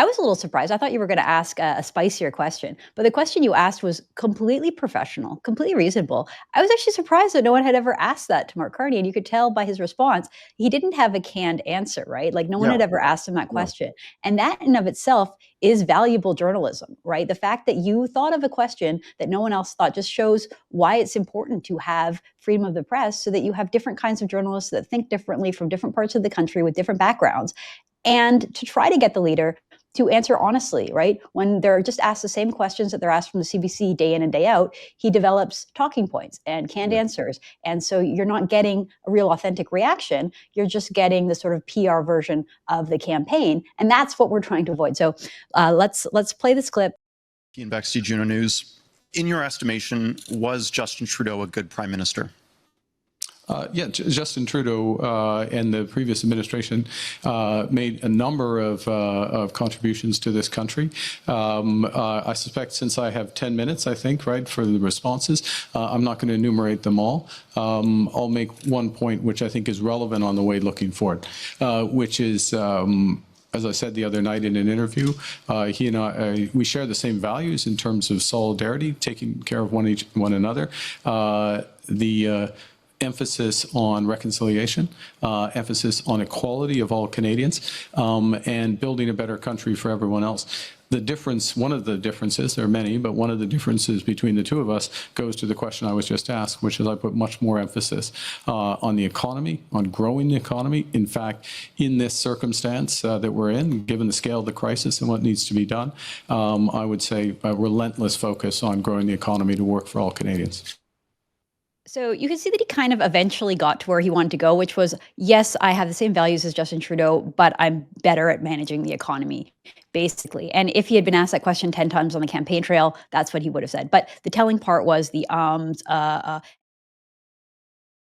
I was a little surprised. I thought you were going to ask a spicier question, but the question you asked was completely professional, completely reasonable. I was actually surprised that no one had ever asked that to Mark Carney, and you could tell by his response, he didn't have a canned answer, right? Like no one had ever asked him that question. And that in of itself is valuable journalism, right? The fact that you thought of a question that no one else thought just shows why it's important to have freedom of the press so that you have different kinds of journalists that think differently from different parts of the country with different backgrounds. And to try to get the leader to answer honestly, right? When they're just asked the same questions that they're asked from the CBC day in and day out, he develops talking points and canned answers. And so you're not getting a real authentic reaction. You're just getting the sort of PR version of the campaign. And that's what we're trying to avoid. So let's play this clip. Keean Bexte, Juno News. In your estimation, was Justin Trudeau a good prime minister? Yeah, Justin Trudeau and the previous administration made a number of contributions to this country. I suspect since I have 10 minutes, I think, right, for the responses, I'm not going to enumerate them all. I'll make one point which I think is relevant on the way looking forward, which is as I said the other night in an interview, he and I, we share the same values in terms of solidarity, taking care of one another. Emphasis on reconciliation, emphasis on equality of all Canadians, and building a better country for everyone else. The difference, one of the differences, there are many, but one of the differences between the two of us goes to the question I was just asked, which is I put much more emphasis on the economy, on growing the economy. In fact, in this circumstance that we're in, given the scale of the crisis and what needs to be done, I would say a relentless focus on growing the economy to work for all Canadians. So you can see that he kind of eventually got to where he wanted to go, which was, yes, I have the same values as Justin Trudeau, but I'm better at managing the economy, basically. And if he had been asked that question 10 times on the campaign trail, that's what he would have said. But the telling part was the